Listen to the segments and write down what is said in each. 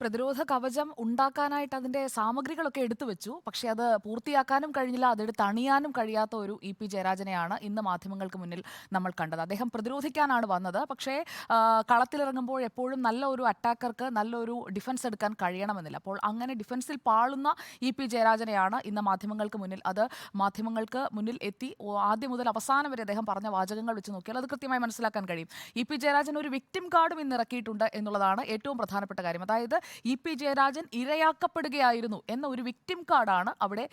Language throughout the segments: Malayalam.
പ്രതിരോധ കവചം ഉണ്ടാക്കാനായിട്ട് അതിന്റെ സാമഗ്രികളൊക്കെ എടുത്തു വെച്ചു. പക്ഷേ അത് പൂർത്തിയാക്കാനും കഴിഞ്ഞില്ല. അതെടുത്ത് അണിയാനും കഴിയാത്ത ഒരു ഇ.പി. ജയരാജനെയാണ് ഇന്ന് മാധ്യമങ്ങൾക്ക് മുന്നിൽ നമ്മൾ കണ്ടത്. അദ്ദേഹം പ്രതിരോധിക്കാനാണ് വന്നത്. പക്ഷേ കളത്തിലിറങ്ങുമ്പോൾ എപ്പോഴും നല്ല ഒരു അറ്റാക്കർക്ക് നല്ലൊരു ഡിഫൻസ് എടുക്കാൻ കഴിയണമെന്നില്ല. അപ്പോൾ അങ്ങനെ ഡിഫൻസിൽ പാളുന്ന ഇ.പി. ജയരാജനെയാണ് ഇന്ന് മാധ്യമങ്ങൾക്ക് മുന്നിൽ മാധ്യമങ്ങൾക്ക് മുന്നിൽ എത്തി ആദ്യം മുതൽ അവസാനം വരെ അദ്ദേഹം പറഞ്ഞ വാചകങ്ങൾ വെച്ച് നോക്കിയാൽ അത് കൃത്യമായി മനസ്സിലാക്കാൻ കഴിയും. ഇ.പി. ജയരാജൻ ഒരു വിക്ടിം കാർഡും ഇന്ന് ഇറക്കിയിട്ടുണ്ട് എന്നുള്ളതാണ് ഏറ്റവും പ്രധാനപ്പെട്ട കാര്യം. അതായത് ഇ.പി. ജയരാജൻ ഇരയാക്കപ്പെടുകയായിരുന്നു എന്ന ഒരു വിക്ടിം കാർഡാണ് അവിടെ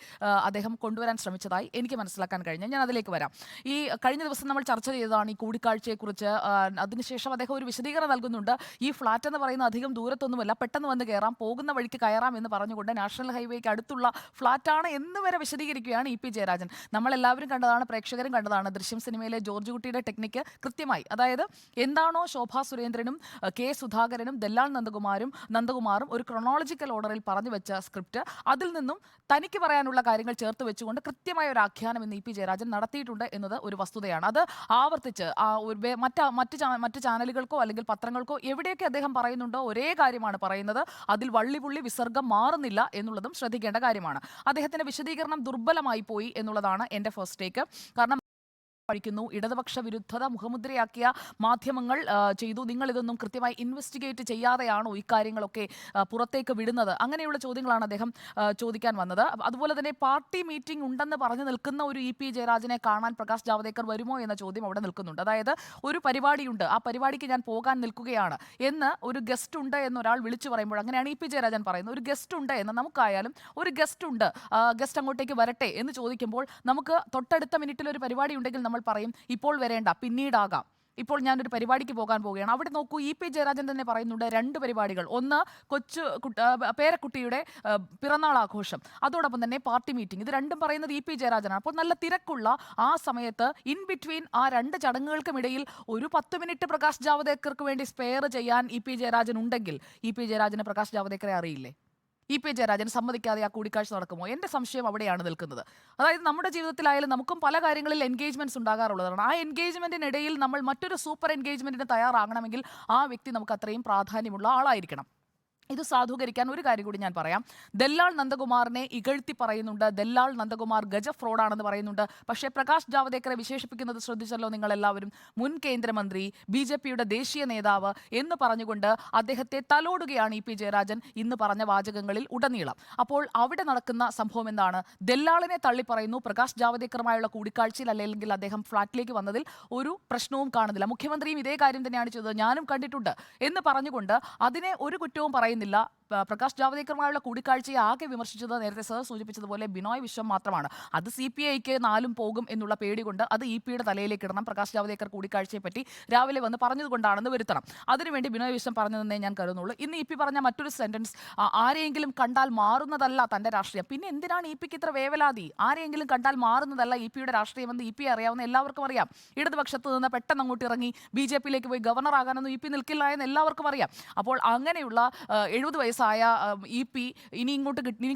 അദ്ദേഹം കൊണ്ടുവരാൻ ശ്രമിച്ചതായി എനിക്ക് മനസ്സിലാക്കാൻ കഴിഞ്ഞത്. ഞാൻ അതിലേക്ക് വരാം. ഈ കഴിഞ്ഞ ദിവസം നമ്മൾ ചർച്ച ചെയ്തതാണ് ഈ കൂടിക്കാഴ്ചയെക്കുറിച്ച്. അതിനുശേഷം അദ്ദേഹം ഒരു വിശദീകരണം നൽകുന്നുണ്ട്. ഈ ഫ്ളാറ്റ് എന്ന് പറയുന്ന അധികം ദൂരത്തൊന്നുമല്ല, പെട്ടെന്ന് വന്ന് കയറാം, പോകുന്ന വഴിക്ക് കയറാം എന്ന് പറഞ്ഞുകൊണ്ട് നാഷണൽ ഹൈവേക്ക് അടുത്തുള്ള ഫ്ളാറ്റാണ് എന്ന് വരെ വിശദീകരിക്കുകയാണ് ഇ.പി. ജയരാജൻ. നമ്മളെല്ലാവരും കണ്ടതാണ്, പ്രേക്ഷകരും കണ്ടതാണ് ദൃശ്യം സിനിമയിലെ ജോർജ് കുട്ടിയുടെ ടെക്നിക്ക് കൃത്യമായി. അതായത് എന്താണോ ശോഭാ സുരേന്ദ്രനും കെ സുധാകരനും ദല്ലാൽ നന്ദകുമാറും ഒരു ക്രൊണോളജിക്കൽ ഓർഡറിൽ പറഞ്ഞു വെച്ച സ്ക്രിപ്റ്റ്, അതിൽ നിന്നും തനിക്ക് പറയാനുള്ള കാര്യങ്ങൾ ചേർത്ത് വെച്ചുകൊണ്ട് കൃത്യമായ ഒരു ആഖ്യാനം ഇന്ന് ഇ.പി. ജയരാജൻ നടത്തിയിട്ടുണ്ട് എന്നത് ഒരു വസ്തുതയാണ്. അത് ആവർത്തിച്ച് മറ്റ് ചാനലുകൾക്കോ അല്ലെങ്കിൽ പത്രങ്ങൾക്കോ എവിടെയൊക്കെ അദ്ദേഹം പറയുന്നുണ്ടോ ഒരേ കാര്യമാണ് പറയുന്നത്. അതിൽ വള്ളിപുള്ളി വിസർഗം മാറുന്നില്ല എന്നുള്ളതും ശ്രദ്ധിക്കേണ്ട കാര്യമാണ്. അദ്ദേഹത്തിന്റെ വിശദീകരണം ദുർബലമായി പോയി എന്നുള്ളതാണ് എൻ്റെ ഫസ്റ്റ് ടേക്ക്. കാരണം പഠിക്കുന്നു ഇടതുപക്ഷ വിരുദ്ധത മുഖമുദ്രയാക്കിയ മാധ്യമങ്ങൾ ചെയ്തു, നിങ്ങൾ ഇതൊന്നും കൃത്യമായി ഇൻവെസ്റ്റിഗേറ്റ് ചെയ്യാതെയാണോ ഇക്കാര്യങ്ങളൊക്കെ പുറത്തേക്ക് വിടുന്നത്, അങ്ങനെയുള്ള ചോദ്യങ്ങളാണ് അദ്ദേഹം ചോദിക്കാൻ വന്നത്. അതുപോലെ തന്നെ പാർട്ടി മീറ്റിംഗ് ഉണ്ടെന്ന് പറഞ്ഞു നിൽക്കുന്ന ഒരു ഇ.പി. ജയരാജനെ കാണാൻ പ്രകാശ് ജാവദേക്കർ വരുമോ എന്ന ചോദ്യം അവിടെ നിൽക്കുന്നുണ്ട്. അതായത് ഒരു പരിപാടിയുണ്ട്, ആ പരിപാടിക്ക് ഞാൻ പോകാൻ നിൽക്കുകയാണ് എന്ന് ഒരു ഗസ്റ്റ് ഉണ്ട് എന്നൊരാൾ വിളിച്ചു പറയുമ്പോൾ, അങ്ങനെയാണ് ഇ.പി. ജയരാജൻ പറയുന്നത്, ഒരു ഗസ്റ്റ് ഉണ്ട് എന്ന് നമുക്കായാലും ഒരു ഗസ്റ്റ് ഉണ്ട്, ഗസ്റ്റ് അങ്ങോട്ടേക്ക് വരട്ടെ എന്ന് ചോദിക്കുമ്പോൾ നമുക്ക് തൊട്ടടുത്ത മിനിറ്റിൽ ഒരു പരിപാടി ഉണ്ടെങ്കിൽ നമ്മൾ പറയും ഇപ്പോൾ വരേണ്ട, പിന്നീടാകാം, ഇപ്പോൾ ഞാനൊരു പരിപാടിക്ക് പോകാൻ പോവുകയാണ്. അവിടെ നോക്കൂ, ഇ.പി. ജയരാജൻ തന്നെ പറയുന്നുണ്ട് രണ്ട് പരിപാടികൾ. ഒന്ന് പേരക്കുട്ടിയുടെ പിറന്നാൾ ആഘോഷം, അതോടൊപ്പം തന്നെ പാർട്ടി മീറ്റിംഗ്. ഇത് രണ്ടും പറയുന്നത് ഇ.പി. ജയരാജനാണ്. അപ്പോൾ നല്ല തിരക്കുള്ള ആ സമയത്ത് ഇൻ ബിറ്റ്വീൻ ആ രണ്ട് ചടങ്ങുകൾക്കുമിടയിൽ ഒരു 10 മിനിറ്റ് പ്രകാശ് ജാവദേക്കർക്ക് വേണ്ടി സ്പെയർ ചെയ്യാൻ ഇ.പി. ജയരാജൻ ഉണ്ടെങ്കിൽ ഇ.പി. ജയരാജന് പ്രകാശ് ജാവദേക്കറെ അറിയില്ലേ? ഇ.പി. ജയരാജൻ സമ്മതിക്കാതെ ആ കൂടിക്കാഴ്ച നടക്കുമോ? എൻ്റെ സംശയം അവിടെയാണ് നിൽക്കുന്നത്. അതായത് നമ്മുടെ ജീവിതത്തിലായാലും നമുക്കും പല കാര്യങ്ങളിൽ എൻഗേജ്മെന്റ്സ് ഉണ്ടാകാറുള്ളതാണ്. ആ എൻഗേജ്മെന്റിനിടയിൽ നമ്മൾ മറ്റൊരു സൂപ്പർ എൻഗേജ്മെന്റിന് തയ്യാറാകണമെങ്കിൽ ആ വ്യക്തി നമുക്ക് അത്രയും പ്രാധാന്യമുള്ള ആളായിരിക്കണം. ഇത് സാധൂകരിക്കാൻ ഒരു കാര്യം കൂടി ഞാൻ പറയാം. ദല്ലാൽ നന്ദകുമാറിനെ ഇകഴ്ത്തി പറയുന്നുണ്ട്, ദല്ലാൽ നന്ദകുമാർ ഗജ ഫ്രോഡാണെന്ന് പറയുന്നുണ്ട്. പക്ഷേ പ്രകാശ് ജാവദേക്കറെ വിശേഷിപ്പിക്കുന്നത് ശ്രദ്ധിച്ചല്ലോ നിങ്ങളെല്ലാവരും, മുൻ കേന്ദ്രമന്ത്രി, ബി.ജെ.പിയുടെ ദേശീയ നേതാവ് എന്ന് പറഞ്ഞുകൊണ്ട് അദ്ദേഹത്തെ തലോടുകയാണ് ഇ.പി. ജയരാജൻ ഇന്ന് പറഞ്ഞ വാചകങ്ങളിൽ ഉടനീളം. അപ്പോൾ അവിടെ നടക്കുന്ന സംഭവം എന്താണ്? ദല്ലാളിനെ തള്ളിപ്പറയുന്നു. പ്രകാശ് ജാവദേക്കറുമായുള്ള കൂടിക്കാഴ്ചയിൽ അല്ലെങ്കിൽ അദ്ദേഹം ഫ്ളാറ്റിലേക്ക് വന്നതിൽ ഒരു പ്രശ്നവും കാണുന്നില്ല. മുഖ്യമന്ത്രിയും ഇതേ കാര്യം തന്നെയാണ് ചെയ്തത്, ഞാനും കണ്ടിട്ടുണ്ട് എന്ന് പറഞ്ഞുകൊണ്ട് അതിനെ ഒരു കുറ്റവും പറയുന്നില്ല. പ്രകാശ് ജാവദേക്കറുമായുള്ള കൂടിക്കാഴ്ചയെ ആകെ വിമർശിച്ചത് നേരത്തെ സർ സൂചിപ്പിച്ചതുപോലെ ബിനോയ് വിശ്വം മാത്രമാണ്. അത് CPIക്ക് 4 പോകും എന്നുള്ള പേടി കൊണ്ട് അത് ഇ.പിയുടെ തലയിലേക്ക് ഇടണം. പ്രകാശ് ജാവദേക്കർ കൂടിക്കാഴ്ചയെ പറ്റി രാവിലെ വന്ന് പറഞ്ഞതുകൊണ്ടാണെന്ന് വരുത്തണം. അതിനുവേണ്ടി ബിനോയ് വിശ്വം പറഞ്ഞതെന്നേ ഞാൻ കരുതുന്നുള്ളൂ. ഇന്ന് ഇ.പി പറഞ്ഞ മറ്റൊരു സെന്റൻസ്, ആരെയെങ്കിലും കണ്ടാൽ മാറുന്നതല്ല തന്റെ രാഷ്ട്രീയം. പിന്നെ എന്തിനാണ് ഇ.പിക്ക് ഇത്ര വേവലാതി? ആരെയെങ്കിലും കണ്ടാൽ മാറുന്നതല്ല ഇ.പിയുടെ രാഷ്ട്രീയമെന്ന് ഇ.പി അറിയാവുന്ന എല്ലാവർക്കും അറിയാം. ഇടതുപക്ഷത്ത് നിന്ന് പെട്ടെന്ന് അങ്ങോട്ട് ഇറങ്ങി ബി.ജെ.പിയിലേക്ക് പോയി ഗവർണർ ആകാനൊന്നും ഇ.പി നിൽക്കില്ല എന്ന് എല്ലാവർക്കും അറിയാം. അപ്പോൾ അങ്ങനെയുള്ള 70 വയസ്സായ ഇ.പി ഇനി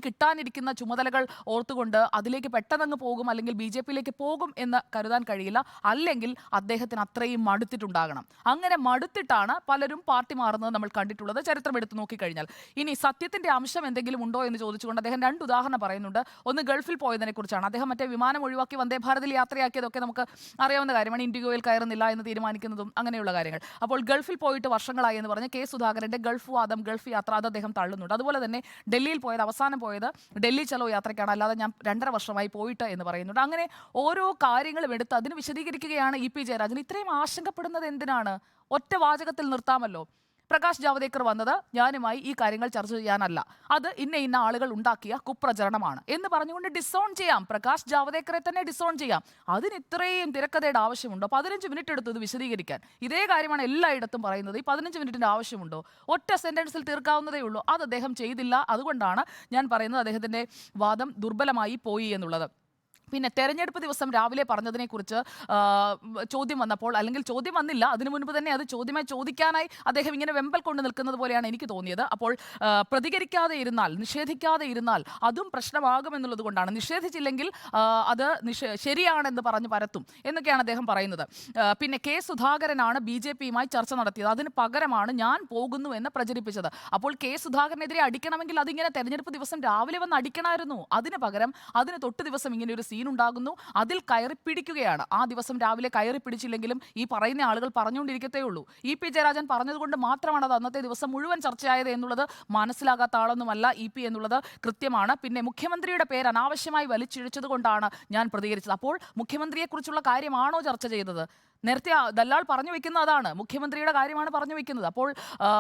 കിട്ടാനിരിക്കുന്ന ചുമതലകൾ ഓർത്തുകൊണ്ട് അതിലേക്ക് പെട്ടെന്നങ്ങ് പോകും, അല്ലെങ്കിൽ ബി.ജെ.പിയിലേക്ക് പോകും എന്ന് കരുതാൻ കഴിയില്ല. അല്ലെങ്കിൽ അദ്ദേഹത്തിന് അത്രയും മടുത്തിട്ടുണ്ടാകണം. അങ്ങനെ മടുത്തിട്ടാണ് പലരും പാർട്ടി മാറുന്നത് നമ്മൾ കണ്ടിട്ടുള്ളത്, ചരിത്രം എടുത്തു നോക്കിക്കഴിഞ്ഞാൽ. ഇനി സത്യത്തിന്റെ അംശം എന്തെങ്കിലും ഉണ്ടോ എന്ന് ചോദിച്ചുകൊണ്ട് അദ്ദേഹം 2 ഉദാഹരണം പറയുന്നുണ്ട്. ഒന്ന് ഗൾഫിൽ പോയതിനെ കുറിച്ചാണ്. അദ്ദേഹം മറ്റേ വിമാനം ഒഴിവാക്കി വന്ദേ ഭാരതിൽ യാത്രയാക്കിയതൊക്കെ നമുക്ക് അറിയാവുന്ന കാര്യമാണ്. ഇൻഡിഗോയിൽ കയറുന്നില്ല എന്ന് തീരുമാനിക്കുന്നതും അങ്ങനെയുള്ള കാര്യങ്ങൾ. അപ്പോൾ ഗൾഫിൽ പോയിട്ട് വർഷങ്ങളായി എന്ന് പറഞ്ഞ് കെ സുധാകരന്റെ ഗൾഫ് വാദം, ഗൾഫ് യാത്ര, അത് അദ്ദേഹം തള്ളുന്നുണ്ട്. അതുപോലെ തന്നെ ഡൽഹിയിൽ അവസാനം പോയത് ഡൽഹി ചലോ യാത്രയ്ക്കാണ്, അല്ലാതെ ഞാൻ 2.5 വർഷമായി പോയിട്ട് എന്ന് പറയുന്നുണ്ട്. അങ്ങനെ ഓരോ കാര്യങ്ങളും എടുത്ത് അതിന് വിശദീകരിക്കുകയാണ് ഇ.പി ജയരാജൻ. ഇത്രയും ആശങ്കപ്പെടുന്നത് എന്തിനാണ്? ഒറ്റ വാചകത്തിൽ നിർത്താമല്ലോ. പ്രകാശ് ജാവദേക്കർ വന്നത് ഞാനുമായി ഈ കാര്യങ്ങൾ ചർച്ച ചെയ്യാനല്ല, അത് ഇന്ന ആളുകൾ ഉണ്ടാക്കിയ കുപ്രചരണമാണ് എന്ന് പറഞ്ഞുകൊണ്ട് ഡിസോൺ ചെയ്യാം. പ്രകാശ് ജാവദേക്കറെ തന്നെ ഡിസോൺ ചെയ്യാം. അതിന് ഇത്രയും തിരക്കഥയുടെ ആവശ്യമുണ്ടോ? 15 മിനിറ്റ് എടുത്തു ഇത് വിശദീകരിക്കാൻ. ഇതേ കാര്യമാണ് എല്ലായിടത്തും പറയുന്നത്. ഈ 15 മിനിറ്റിന്റെ ആവശ്യമുണ്ടോ? ഒറ്റ സെന്റൻസിൽ തീർക്കാവുന്നതേ ഉള്ളൂ. അത് അദ്ദേഹം ചെയ്തില്ല. അതുകൊണ്ടാണ് ഞാൻ പറയുന്നത് അദ്ദേഹത്തിന്റെ വാദം ദുർബലമായി പോയി എന്നുള്ളത്. പിന്നെ തെരഞ്ഞെടുപ്പ് ദിവസം രാവിലെ പറഞ്ഞതിനെക്കുറിച്ച് ആ, ചോദ്യം വന്നപ്പോൾ, അല്ലെങ്കിൽ ചോദ്യം വന്നില്ല, അതിനു മുൻപ് തന്നെ അത് ചോദ്യമായി ചോദിക്കാനായി അദ്ദേഹം ഇങ്ങനെ വെമ്പൽ കൊണ്ട് നിൽക്കുന്നത് പോലെയാണ് എനിക്ക് തോന്നിയത്. അപ്പോൾ പ്രതികരിക്കാതെ ഇരുന്നാൽ, നിഷേധിക്കാതെ ഇരുന്നാൽ അതും പ്രശ്നമാകുമെന്നുള്ളത് കൊണ്ടാണ്. നിഷേധിച്ചില്ലെങ്കിൽ അത് ശരിയാണെന്ന് പറഞ്ഞ് പരത്തും എന്നൊക്കെയാണ് അദ്ദേഹം പറയുന്നത്. പിന്നെ കെ സുധാകരനാണ് BJP-യുമായി ചർച്ച നടത്തിയത്, അതിന് പകരമാണ് ഞാൻ പോകുന്നു എന്ന് പ്രചരിപ്പിച്ചത്. അപ്പോൾ കെ സുധാകരനെതിരെ അടിക്കണമെങ്കിൽ അതിങ്ങനെ തെരഞ്ഞെടുപ്പ് ദിവസം രാവിലെ വന്ന് അടിക്കണമായിരുന്നു. അതിന് പകരം അതിന് തൊട്ട് ദിവസം ഇങ്ങനെ ഒരു സീൻ ഉണ്ടാകുന്നു, അതിൽ കയറി പിടിക്കുകയാണ്. ആ ദിവസം രാവിലെ കയറി പിടിച്ചില്ലെങ്കിലും ഈ പറയുന്ന ആളുകൾ പറഞ്ഞുകൊണ്ടിരിക്കത്തേ ഉള്ളൂ. EP ജയരാജൻ പറഞ്ഞതുകൊണ്ട് മാത്രമാണ് അത് അന്നത്തെ ദിവസം മുഴുവൻ ചർച്ചയായത് എന്നുള്ളത് മനസ്സിലാകാത്ത ആളൊന്നുമല്ല EP എന്നുള്ളത് കൃത്യമാണ്. പിന്നെ മുഖ്യമന്ത്രിയുടെ പേര് അനാവശ്യമായി വലിച്ചിഴച്ചത് കൊണ്ടാണ് ഞാൻ പ്രതികരിച്ചത്. അപ്പോൾ മുഖ്യമന്ത്രിയെക്കുറിച്ചുള്ള കാര്യമാണോ ചർച്ച ചെയ്തത്? നേരത്തെ ദല്ലാൾ പറഞ്ഞു വെക്കുന്ന അതാണ്, മുഖ്യമന്ത്രിയുടെ കാര്യമാണ് പറഞ്ഞു വെക്കുന്നത്. അപ്പോൾ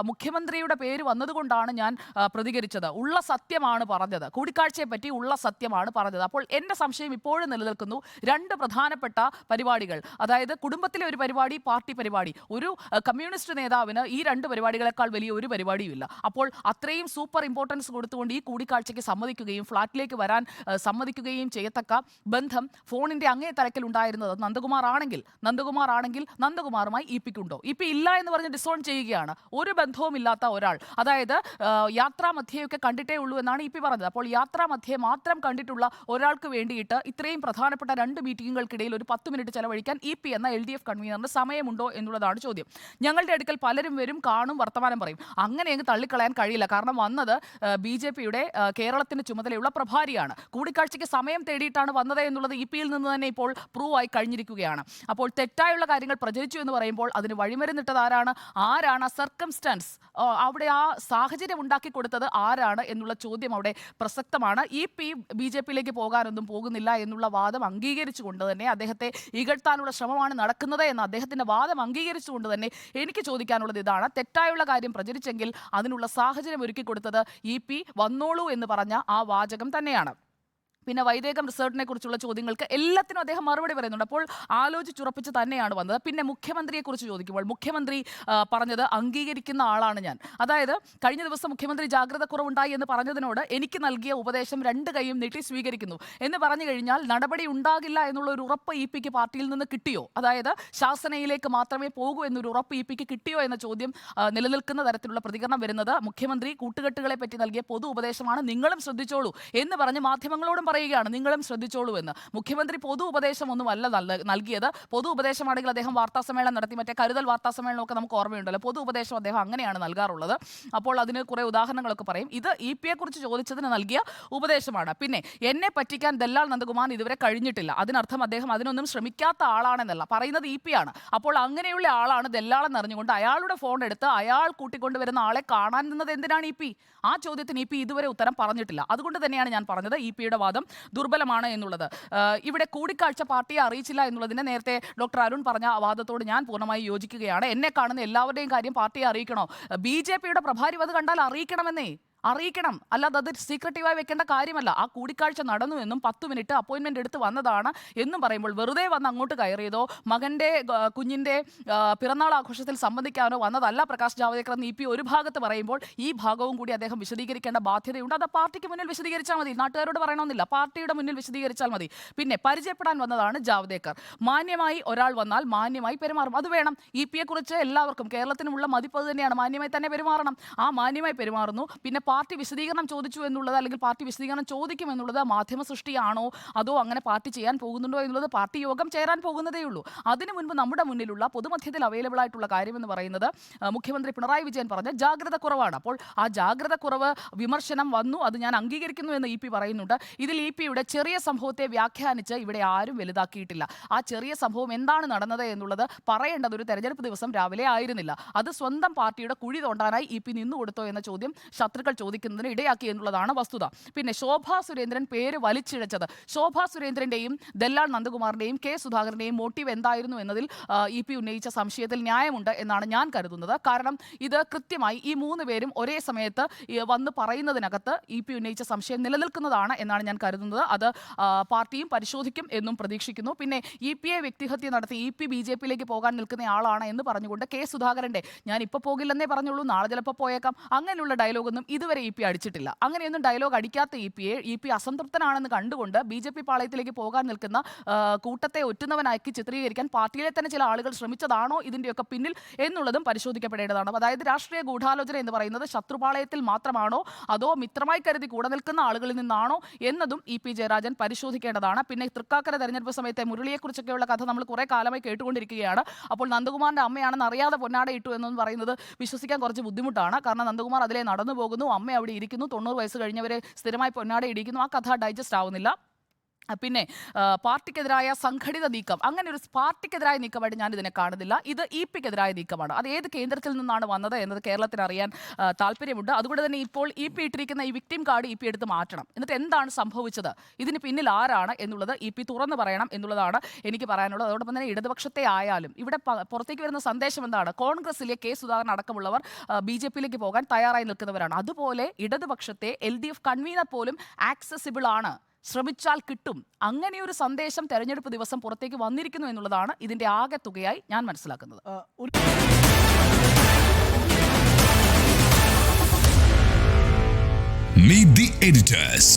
മുഖ്യമന്ത്രിയുടെ പേര് വന്നതുകൊണ്ടാണ് ഞാൻ പ്രതികരിച്ചത്. ഉള്ള സത്യമാണ് പറഞ്ഞത്, കൂടിക്കാഴ്ചയെ പറ്റി ഉള്ള സത്യമാണ് പറഞ്ഞത്. അപ്പോൾ എൻ്റെ സംശയം ഇപ്പോഴും നിലനിൽക്കുന്നു. രണ്ട് പ്രധാനപ്പെട്ട പരിപാടികൾ, അതായത് കുടുംബത്തിലെ ഒരു പരിപാടി, പാർട്ടി പരിപാടി, ഒരു കമ്മ്യൂണിസ്റ്റ് നേതാവിന് ഈ രണ്ട് പരിപാടികളെക്കാൾ വലിയ ഒരു പരിപാടിയുമില്ല. അപ്പോൾ അത്രയും സൂപ്പർ ഇമ്പോർട്ടൻസ് കൊടുത്തുകൊണ്ട് ഈ കൂടിക്കാഴ്ചയ്ക്ക് സമ്മതിക്കുകയും ഫ്ളാറ്റിലേക്ക് വരാൻ സമ്മതിക്കുകയും ചെയ്യത്തക്ക ബന്ധം ഫോണിൻ്റെ അങ്ങേ തലക്കിൽ ഉണ്ടായിരുന്നത് നന്ദകുമാറുമായി EP-ക്കുണ്ടോ? EP ഇല്ല എന്ന് പറഞ്ഞ് ഡിസോൺ ചെയ്യുകയാണ്. ഒരു ബന്ധവുമില്ലാത്ത ഒരാൾ, അതായത് യാത്രാമധ്യയൊക്കെ കണ്ടിട്ടേ ഉള്ളൂ എന്നാണ് EP പറഞ്ഞത്. അപ്പോൾ യാത്രാമധ്യേ മാത്രം കണ്ടിട്ടുള്ള ഒരാൾക്ക് വേണ്ടിയിട്ട് ഇത്രയും പ്രധാനപ്പെട്ട രണ്ട് മീറ്റിങ്ങുകൾക്കിടയിൽ ഒരു 10 മിനിറ്റ് ചെലവഴിക്കാൻ EP എന്ന LDF കൺവീനറിന് സമയമുണ്ടോ എന്നുള്ളതാണ് ചോദ്യം. ഞങ്ങളുടെ അടുക്കൽ പലരും വരും, കാണും, വർത്തമാനം പറയും. അങ്ങനെ അങ്ങ് തള്ളിക്കളയാൻ കഴിയില്ല. കാരണം വന്നത് BJP-യുടെ കേരളത്തിന് ചുമതലയുള്ള പ്രഭാരിയാണ്. കൂടിക്കാഴ്ചയ്ക്ക് സമയം തേടിയിട്ടാണ് വന്നത് എന്നുള്ളത് EP-യിൽ നിന്ന് തന്നെ ഇപ്പോൾ പ്രൂവ് ആയി കഴിഞ്ഞിരിക്കുകയാണ്. അപ്പോൾ തെറ്റായുള്ള കാര്യങ്ങൾ പ്രചരിച്ചു എന്ന് പറയുമ്പോൾ അതിന് വഴിമരുന്നിട്ടത് ആരാണ്? സർക്കംസ്റ്റൻസ്, അവിടെ ആ സാഹചര്യം ഉണ്ടാക്കി കൊടുത്തത് ആരാണ് എന്നുള്ള ചോദ്യം അവിടെ പ്രസക്തമാണ്. EP BJP-യിലേക്ക് പോകാനൊന്നും പോകുന്നില്ല എന്നുള്ള വാദം അംഗീകരിച്ചുകൊണ്ട് തന്നെ, അദ്ദേഹത്തെ ഇകഴ്ത്താനുള്ള ശ്രമമാണ് നടക്കുന്നത് എന്ന അദ്ദേഹത്തിന്റെ വാദം അംഗീകരിച്ചുകൊണ്ട് തന്നെ എനിക്ക് ചോദിക്കാനുള്ളത് ഇതാണ്: തെറ്റായുള്ള കാര്യം പ്രചരിച്ചെങ്കിൽ അതിനുള്ള സാഹചര്യം ഒരുക്കി കൊടുത്തത് EP വന്നോളൂ എന്ന് പറഞ്ഞ ആ വാചകം തന്നെയാണ്. പിന്നെ വൈദേകം റിസോർട്ടിനെ കുറിച്ചുള്ള ചോദ്യങ്ങൾക്ക് എല്ലാത്തിനും അദ്ദേഹം മറുപടി പറയുന്നുണ്ട്. അപ്പോൾ ആലോചിച്ചുറപ്പിച്ച് തന്നെയാണ് വന്നത്. പിന്നെ മുഖ്യമന്ത്രിയെക്കുറിച്ച് ചോദിക്കുമ്പോൾ മുഖ്യമന്ത്രി പറഞ്ഞത് അംഗീകരിക്കുന്ന ആളാണ് ഞാൻ. അതായത് കഴിഞ്ഞ ദിവസം മുഖ്യമന്ത്രി ജാഗ്രത കുറവുണ്ടായി എന്ന് പറഞ്ഞതിനോട് എനിക്ക് നൽകിയ ഉപദേശം രണ്ട് കൈയും നീട്ടി സ്വീകരിക്കുന്നു എന്ന് പറഞ്ഞു കഴിഞ്ഞാൽ നടപടി ഉണ്ടാകില്ല എന്നുള്ള ഒരു ഉറപ്പ് EP-ക്ക് പാർട്ടിയിൽ നിന്ന് കിട്ടിയോ? അതായത് ശാസനയിലേക്ക് മാത്രമേ പോകൂ എന്നൊരു ഉറപ്പ് EP-ക്ക് കിട്ടിയോ എന്ന ചോദ്യം നിലനിൽക്കുന്ന തരത്തിലുള്ള പ്രതികരണം വരുന്നത് മുഖ്യമന്ത്രി കൂട്ടുകെട്ടുകളെ പറ്റി നൽകിയ പൊതു ഉപദേശമാണ്, നിങ്ങളും ശ്രദ്ധിച്ചോളൂ എന്ന് പറഞ്ഞ് മാധ്യമങ്ങളോടും പറയുകയാണ്, നിങ്ങളും ശ്രദ്ധിച്ചോളൂ എന്ന്. മുഖ്യമന്ത്രി പൊതു ഉപദേശമൊന്നുമല്ല നൽകിയത്. പൊതു ഉപദേശമാണെങ്കിൽ അദ്ദേഹം വാർത്താസമ്മേളനം നടത്തി, മറ്റേ കരുതൽ വാർത്താസമ്മേളനമൊക്കെ നമുക്ക് ഓർമ്മയുണ്ടല്ലോ. പൊതു ഉപദേശം അദ്ദേഹം അങ്ങനെയാണ് നൽകാറുള്ളത്. അപ്പോൾ അതിന് കുറേ ഉദാഹരണങ്ങളൊക്കെ പറയും. ഇത് EP-യെക്കുറിച്ച് ചോദിച്ചതിന് നൽകിയ ഉപദേശമാണ്. പിന്നെ എന്നെ പറ്റിക്കാൻ ദല്ലാൽ നന്ദകുമാർ ഇതുവരെ കഴിഞ്ഞിട്ടില്ല, അതിനർത്ഥം അദ്ദേഹം അതിനൊന്നും ശ്രമിക്കാത്ത ആളാണെന്നല്ല, പറയുന്നത് EP-യാണ്. അപ്പോൾ അങ്ങനെയുള്ള ആളാണ് ദല്ലാളെന്ന് അറിഞ്ഞുകൊണ്ട് അയാളുടെ ഫോൺ എടുത്ത് അയാൾ കൂട്ടിക്കൊണ്ടുവരുന്ന ആളെ കാണാൻ നിന്നത് എന്തിനാണ് EP? ആ ചോദ്യത്തിന് EP ഇതുവരെ ഉത്തരം പറഞ്ഞിട്ടില്ല. അതുകൊണ്ട് തന്നെയാണ് ഞാൻ പറഞ്ഞത് EP-യുടെ വാദം ദുർബലമാണ് എന്നുള്ളത്. ഇവിടെ കൂടിക്കാഴ്ച പാർട്ടിയെ അറിയിച്ചില്ല എന്നുള്ളതിനെ നേരത്തെ ഡോക്ടർ അരുൺ പറഞ്ഞ വാദത്തോട് ഞാൻ പൂർണ്ണമായി യോജിക്കുകയാണ്. എന്നെ കാണുന്ന എല്ലാവരുടെയും കാര്യം പാർട്ടിയെ അറിയിക്കണോ? BJP-യുടെ പ്രഭാരി അത് കണ്ടാൽ അറിയിക്കണം, അല്ലാതെ അത് സീക്രട്ടീവായി വെക്കേണ്ട കാര്യമല്ല. ആ കൂടിക്കാഴ്ച നടന്നു എന്നും 10 മിനിറ്റ് അപ്പോയിൻമെന്റ് എടുത്ത് വന്നതാണ് എന്നും പറയുമ്പോൾ വെറുതെ വന്ന് അങ്ങോട്ട് കയറിയതോ മകന്റെ കുഞ്ഞിന്റെ പിറന്നാൾ ആഘോഷത്തിൽ സംബന്ധിക്കാനോ വന്നതല്ല പ്രകാശ് ജാവദേക്കർ എന്ന് EP ഒരു ഭാഗത്ത് പറയുമ്പോൾ ഈ ഭാഗവും കൂടി അദ്ദേഹം വിശദീകരിക്കേണ്ട ബാധ്യതയുണ്ട്. അത് പാർട്ടിക്ക് മുന്നിൽ വിശദീകരിച്ചാൽ മതി, നാട്ടുകാരോട് പറയണമെന്നില്ല, പാർട്ടിയുടെ മുന്നിൽ വിശദീകരിച്ചാൽ മതി. പിന്നെ പരിചയപ്പെടാൻ വന്നതാണ് ജാവദേക്കർ. മാന്യമായി ഒരാൾ വന്നാൽ മാന്യമായി പെരുമാറും, അത് വേണം. EP-യെക്കുറിച്ച് എല്ലാവർക്കും കേരളത്തിനുമുള്ള മതിപ്പ് അത് തന്നെയാണ്, മാന്യമായി തന്നെ പെരുമാറണം. ആ മാന്യമായി പെരുമാറുന്നു. പിന്നെ പാർട്ടി വിശദീകരണം ചോദിച്ചു എന്നുള്ളത്, അല്ലെങ്കിൽ പാർട്ടി വിശദീകരണം ചോദിക്കും എന്നുള്ളത് മാധ്യമ സൃഷ്ടിയാണോ അതോ അങ്ങനെ പാർട്ടി ചെയ്യാൻ പോകുന്നുണ്ടോ എന്നുള്ളത് പാർട്ടി യോഗം ചേരാൻ പോകുന്നതേ ഉള്ളൂ. അതിനു മുൻപ് നമ്മുടെ മുന്നിലുള്ള പൊതുമധ്യത്തിൽ അവൈലബിൾ ആയിട്ടുള്ള കാര്യമെന്ന് പറയുന്നത് മുഖ്യമന്ത്രി പിണറായി വിജയൻ പറഞ്ഞ ജാഗ്രത കുറവാണ്. അപ്പോൾ ആ ജാഗ്രത കുറവ് വിമർശനം വന്നു, അത് ഞാൻ അംഗീകരിക്കുന്നു എന്ന് EP പറയുന്നുണ്ട്. ഇതിൽ EP-യുടെ ചെറിയ സംഭവത്തെ വ്യാഖ്യാനിച്ച് ഇവിടെ ആരും വലുതാക്കിയിട്ടില്ല. ആ ചെറിയ സംഭവം എന്താണ് നടന്നത് എന്നുള്ളത് പറയേണ്ടത് ഒരു തെരഞ്ഞെടുപ്പ് ദിവസം രാവിലെ ആയിരുന്നില്ല. അത് സ്വന്തം പാർട്ടിയുടെ കുഴി തോണ്ടാനായി EP നിന്നുകൊടുത്തോ എന്ന ചോദ്യം ശത്രുക്കൾ ചോദിക്കുന്നതിന് ഇടയാക്കി എന്നുള്ളതാണ് വസ്തുത. പിന്നെ ശോഭാ സുരേന്ദ്രൻ പേര് വലിച്ചിഴച്ചത്, ശോഭാ സുരേന്ദ്രന്റെയും ദല്ലാൽ നന്ദകുമാറിന്റെയും കെ സുധാകരന്റെയും മോട്ടീവ് എന്തായിരുന്നു എന്നതിൽ EP ഉന്നയിച്ച സംശയത്തിൽ ന്യായമുണ്ട് എന്നാണ് ഞാൻ കരുതുന്നത്. കാരണം ഇത് കൃത്യമായി ഈ 3 പേരും ഒരേ സമയത്ത് വന്ന് പറയുന്നതിനകത്ത് EP ഉന്നയിച്ച സംശയം നിലനിൽക്കുന്നതാണ് എന്നാണ് ഞാൻ കരുതുന്നത്. അത് പാർട്ടിയും പരിശോധിക്കും എന്നും പ്രതീക്ഷിക്കുന്നു. പിന്നെ EP-യെ വ്യക്തിഹത്യ നടത്തി EP BJP-യിലേക്ക് പോകാൻ നിൽക്കുന്ന ആളാണ് എന്ന് പറഞ്ഞുകൊണ്ട് കെ സുധാകരന്റെ ഞാൻ ഇപ്പോൾ പോകില്ലെന്നേ പറഞ്ഞുള്ളൂ, നാളെ ചിലപ്പോൾ പോയേക്കാം, അങ്ങനെയുള്ള ഡയലോഗൊന്നും ഇത് ഇതുവരെ ഇ പി അടിച്ചിട്ടില്ല. അങ്ങനെയൊന്നും ഡയലോഗ് അടിക്കാത്ത ഇ പി അസംതൃപ്തനാണെന്ന് കണ്ടുകൊണ്ട് BJP പാളയത്തിലേക്ക് പോകാൻ നിൽക്കുന്ന കൂട്ടത്തെ ഒറ്റുന്നവനാക്കി ചിത്രീകരിക്കാൻ പാർട്ടിയിലെ തന്നെ ചില ആളുകൾ ശ്രമിച്ചതാണോ ഇതിൻ്റെയൊക്കെ പിന്നിൽ എന്നുള്ളതും പരിശോധിക്കപ്പെടേണ്ടതാണ്. അതായത് രാഷ്ട്രീയ ഗൂഢാലോചന എന്ന് പറയുന്നത് ശത്രുപാളയത്തിൽ മാത്രമാണോ അതോ മിത്രമായി കരുതി കൂടെ നിൽക്കുന്ന ആളുകളിൽ നിന്നാണോ എന്നതും EP ജയരാജൻ പരിശോധിക്കേണ്ടതാണ്. പിന്നെ തൃക്കാക്കര തെരഞ്ഞെടുപ്പ് സമയത്തെ മുരളിയെക്കുറിച്ചൊക്കെയുള്ള കഥ നമ്മൾ കുറേ കാലമായി കേട്ടുകൊണ്ടിരിക്കുകയാണ്. അപ്പോൾ നന്ദകുമാറിന്റെ അമ്മയാണെന്ന് അറിയാതെ പൊന്നാട ഇട്ടു എന്നൊന്നും പറയുന്നത് വിശ്വസിക്കാൻ കുറച്ച് ബുദ്ധിമുട്ടാണ്. കാരണം നന്ദകുമാർ അതിലെ നടന്നു പോകുന്നു, അമ്മ അവിടെ ഇരിക്കുന്നു, 90 വയസ്സ് കഴിഞ്ഞവരെ സ്ഥിരമായി പൊന്നാട ഇടിക്കുന്നു. ആ കഥ ഡൈജസ്റ്റ് ആവുന്നില്ല. പിന്നെ പാർട്ടിക്കെതിരായ സംഘടിത നീക്കം, അങ്ങനെ ഒരു പാർട്ടിക്കെതിരായ നീക്കമായിട്ട് ഞാൻ ഇതിനെ കാണുന്നില്ല. ഇത് EP-ക്കെതിരായ നീക്കമാണ്. അത് ഏത് കേന്ദ്രത്തിൽ നിന്നാണ് വന്നത് എന്നത് കേരളത്തിന് അറിയാൻ താല്പര്യമുണ്ട്. അതുകൊണ്ട് തന്നെ ഇപ്പോൾ EP ഇട്ടിരിക്കുന്ന ഈ വിക്ടിം കാർഡ് EP എടുത്ത് മാറ്റണം. എന്നിട്ട് എന്താണ് സംഭവിച്ചത്, ഇതിന് പിന്നിൽ ആരാണ് എന്നുള്ളത് EP തുറന്നു പറയണം എന്നുള്ളതാണ് എനിക്ക് പറയാനുള്ളത്. അതോടൊപ്പം തന്നെ ഇടതുപക്ഷത്തെ ആയാലും ഇവിടെ പുറത്തേക്ക് വരുന്ന സന്ദേശം എന്താണ്? കോൺഗ്രസിലെ K സുധാകരൻ അടക്കമുള്ളവർ BJP-യിലേക്ക് പോകാൻ തയ്യാറായി നിൽക്കുന്നവരാണ്. അതുപോലെ ഇടതുപക്ഷത്തെ LDF കൺവീനർ പോലും ആക്സസിബിൾ ആണ്, ശ്രമിച്ചാൽ കിട്ടും. അങ്ങനെയൊരു സന്ദേശം തെരഞ്ഞെടുപ്പ് ദിവസം പുറത്തേക്ക് വന്നിരിക്കുന്നു എന്നുള്ളതാണ് ഇതിന്റെ ആകെ തുകയായി ഞാൻ മനസ്സിലാക്കുന്നത്. Meet the editors.